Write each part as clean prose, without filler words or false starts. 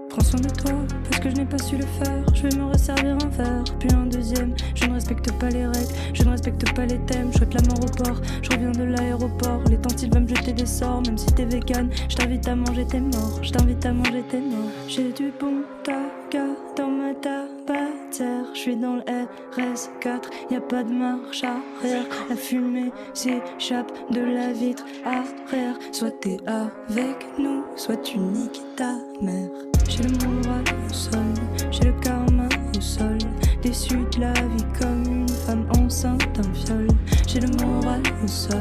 Prends soin de toi, parce que je n'ai pas su le faire. Je vais me resservir un verre, puis un deuxième. Je ne respecte pas les règles, je ne respecte pas les thèmes. Je souhaite la mort au port, je reviens de l'aéroport. Les tantiles veulent me jeter des sorts, même si t'es vegan. Je t'invite à manger tes morts, je t'invite à manger tes morts. J'ai du bon taga dans ma tabatière. Je suis dans le RS4, y a pas de marche arrière. La fumée s'échappe de la vitre arrière. Soit t'es avec nous, soit tu niques ta mère. J'ai le moral au sol, j'ai le karma au sol. Déçu de la vie comme une femme enceinte d'un viol. J'ai le moral au sol,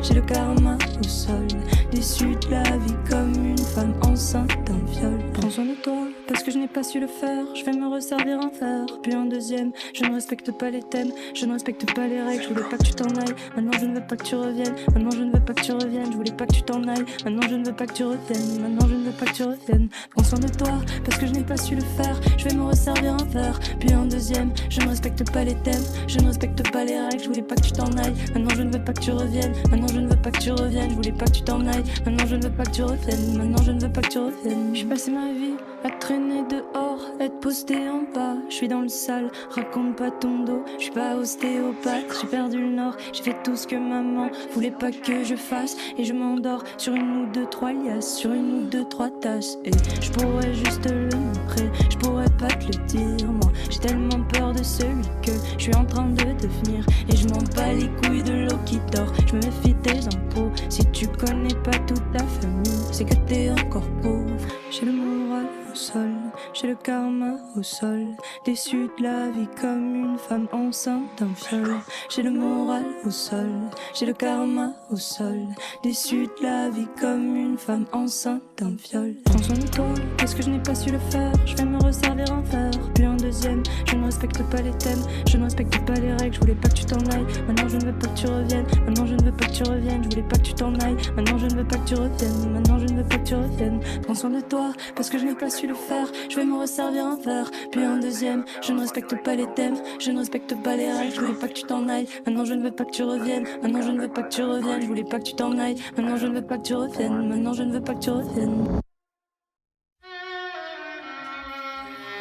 j'ai le karma au sol. Déçu de la vie comme une femme enceinte d'un viol. Prends soin de toi, parce que je n'ai pas su le faire. Je vais me resservir un verre, puis un deuxième. Je ne respecte pas les thèmes, je ne respecte pas les règles. Je voulais pas que tu t'en ailles, maintenant je ne veux pas que tu reviennes. Maintenant je ne veux pas que tu reviennes, je voulais pas que tu t'en ailles. Maintenant je ne veux pas que tu reviennes, maintenant je ne veux pas que tu reviennes. Prends soin de toi, parce que je n'ai pas su le faire. Je vais me resservir un verre, puis un deuxième. Je ne respecte pas les thèmes, je ne respecte pas les règles. Je voulais pas que tu t'en ailles, maintenant je ne veux pas que tu reviennes. Maintenant je ne veux pas que tu reviennes, je voulais pas que tu t'en ailles. Maintenant je ne veux pas que tu reviennes, maintenant je ne veux pas que tu reviennes. J'ai passé ma vie à traîner dehors, être posté en bas. Je suis dans le sale, raconte pas ton dos. Je suis pas ostéopathe, j'ai perdu le nord. J'ai fait tout ce que maman voulait pas que je fasse. Et je m'endors sur une ou deux, trois liasses, sur une ou deux, trois tasses. Et je pourrais juste le montrer, je pourrais pas te le dire. Moi j'ai tellement peur de celui que je suis en train de devenir. Et je m'en bats les couilles de l'eau qui dort. Je me méfie des impôts. Si tu connais pas toute ta famille, c'est que t'es encore pauvre. J'ai le moral au sol, j'ai le karma au sol. Déçu de la vie comme une femme enceinte d'un viol. J'ai le moral au sol, j'ai le karma au sol. Déçu de la vie comme une femme enceinte d'un viol. Prends soin de toi, parce que je n'ai pas su le faire. Je vais me resservir un verre, puis un deuxième. Je ne respecte pas les thèmes, je ne respecte pas les règles. Je voulais pas que tu t'en ailles, maintenant je ne veux pas que tu reviennes. Maintenant je ne veux pas que tu reviennes, je voulais pas que tu t'en ailles. Maintenant je ne veux pas que tu reviennes, maintenant je ne veux pas que tu reviennes. Prends soin de toi, parce que je n'ai pas su le faire. Je vais me resservir un verre, puis un deuxième. Je ne respecte pas les thèmes, je ne respecte pas les règles. Je voulais pas que tu t'en ailles, maintenant je ne veux pas que tu reviennes. Maintenant je ne veux pas que tu reviennes, je voulais pas que tu t'en ailles. Maintenant je ne veux pas que tu reviennes, maintenant je ne veux pas que tu reviennes.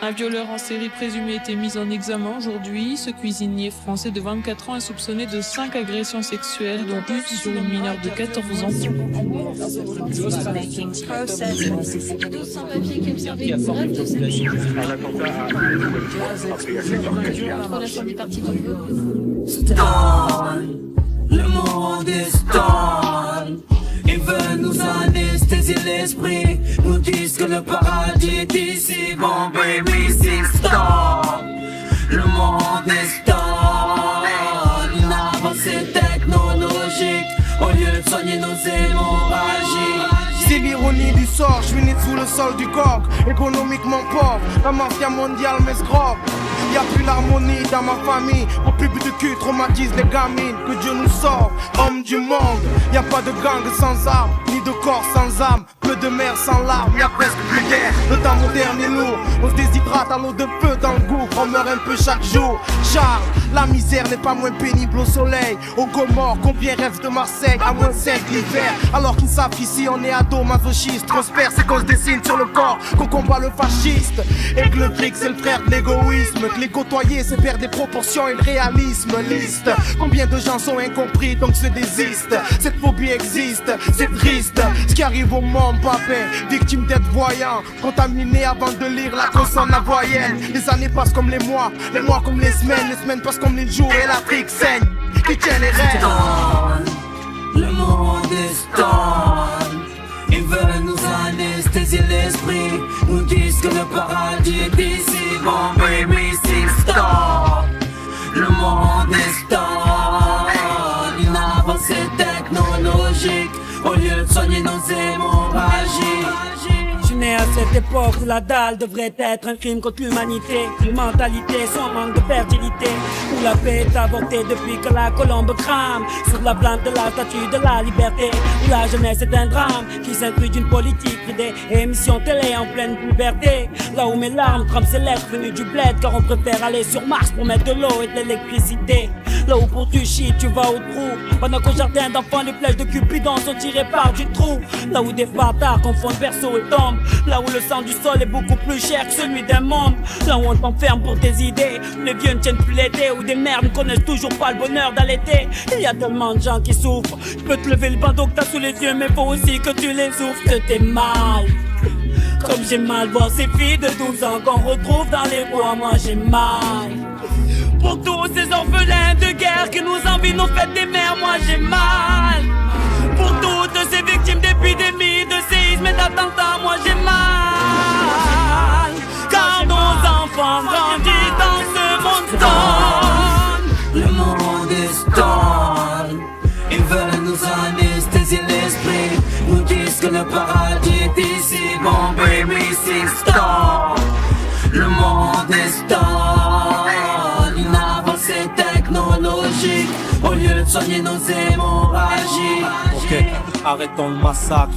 Un violeur en série présumé était mis en examen aujourd'hui. Ce cuisinier français de 24 ans est soupçonné de 5 agressions sexuelles, dont une sur une mineure de 14 ans. Le monde est stone. Ils veulent nous anesthésier l'esprit. Nous disent que le paradis est ici. Bon baby, c'est stop. Le monde est stone. Une avancée technologique au lieu de soigner nos hémorragies. C'est l'ironie du sort, je suis né sous le sol du coq. Économiquement pauvre, la mafia mondiale m'escroque. Y'a plus l'harmonie dans ma famille. Au plus de cul traumatise les gamines. Que Dieu nous sauve, hommes du monde. Y'a pas de gang sans armes, ni de corps sans âme. Peu de mer sans larmes, y'a presque plus d'air. Le temps moderne est lourd, on se déshydrate à l'eau de feu dans le gouffre. On meurt un peu chaque jour. Charles, la misère n'est pas moins pénible au soleil. Au Gomorre, combien rêvent de Marseille à moins 5 l'hiver. Alors qu'ils savent qu'ici on est ado masochiste. Prospère, c'est qu'on se dessine sur le corps, qu'on combat le fasciste. Et que le fric c'est le frère de l'égoïsme. Que les côtoyer c'est perdre des proportions et le réalisme. Liste, combien de gens sont incompris donc se désistent. Cette phobie existe, c'est triste. Ce qui arrive au monde, papin, victime d'être voyant. Contaminé avant de lire la consonne avoyenne. Les années passent comme les mois comme les semaines passent comme les jours et l'Afrique saigne. Qui tient les rênes? Le monde est stone. Ils veulent nous anesthésier l'esprit. Nous disent que le paradis est ici. Bon baby, c'est stop. Le monde est stone. Une avancée technologique au lieu de soigner nos hémorragies. Je suis né à cette époque où la dalle devrait être un crime contre l'humanité, une mentalité sans manque de fertilité, où la paix est avortée depuis que la colombe crame sur la plante de la statue de la liberté, où la jeunesse est un drame qui s'inclut d'une politique fidèle et émission télé en pleine puberté, là où mes larmes trempent ces lettres venues du bled, car on préfère aller sur Mars pour mettre de l'eau et de l'électricité, là où pour du shit tu vas au trou, pendant qu'au jardin d'enfants les flèches de Cupidon sont tirées par du trou, là où des bâtards confondent berceau et tombe, là où le sang du sol est beaucoup plus cher que celui d'un môme, là où on t'enferme pour tes idées, où les vieux ne tiennent plus l'été, où des mères ne connaissent toujours pas le bonheur d'allaiter. Il y a tellement de gens qui souffrent, je peux te lever le bandeau que t'as sous les yeux, mais faut aussi que tu les souffres, que t'es mal. Comme j'ai mal voir ces filles de 12 ans qu'on retrouve dans les bois, moi j'ai mal. Pour tous ces orphelins de guerre qui nous envient nos fêtes des mères, moi j'ai mal. Pour toutes ces victimes d'épidémies, de séismes et d'attentats, moi j'ai mal. Car nos enfants grandissent dans ce monde stone. Le monde est stone. Ils veulent nous anesthésier l'esprit, nous disent que le paradis est ici. Bon baby, c'est stone. Le monde est stone. Une avancée technologique au lieu de soigner nos hémorragies. Ok, arrêtons le massacre.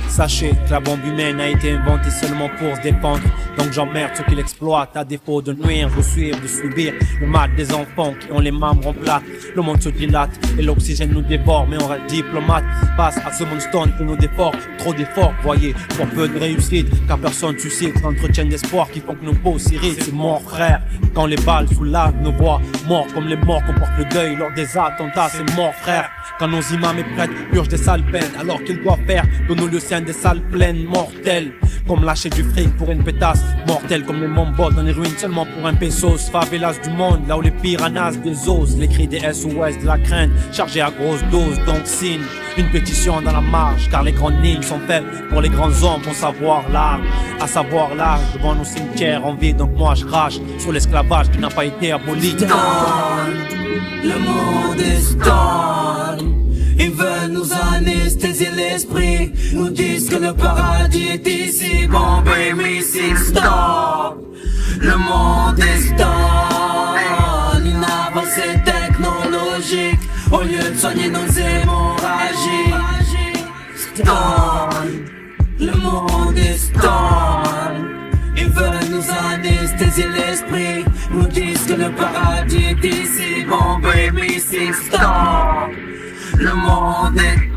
Sachez que la bombe humaine a été inventée seulement pour se défendre. Donc j'emmerde ceux qui l'exploitent à défaut de nuire, de suivre, de subir le mal des enfants qui ont les membres plates. Le monde se dilate et l'oxygène nous dévore, mais on reste diplomate face à ce monstone qui nous dévore. Trop d'efforts, voyez, pour peu de réussite, car personne suscite entretiennent d'espoir qui font que nos peaux s'irritent. C'est mort frère, quand les balles soulagent nos voix, morts comme les morts comportent le deuil lors des attentats. C'est mort frère, quand nos imams et prêtres purgent des sales peines, alors qu'ils doivent faire de nous le sein des salles pleines, mortelles. Comme lâcher du fric pour une pétasse, mortelle comme les mombots dans les ruines seulement pour un pesos. Favelas du monde, là où les piranhas des os, les cris des SOS de la crainte, chargés à grosse dose. Donc signe une pétition dans la marge, car les grandes lignes sont faites pour les grands hommes pour savoir l'art, à savoir l'âge devant nos cimetières en vie. Donc moi je crache sur l'esclavage qui n'a pas été aboli. Stone. Le monde est stone. Ils veulent nous anesthésier l'esprit, nous disent que le paradis est ici. Bon baby, c'est stop. Le monde est stone. Une avancée technologique au lieu de soigner nos hémorragies. Stone. Le monde est stone. Ils veulent nous anesthésier l'esprit, nous disent que le paradis est ici. Bon baby, c'est stop. Le monde est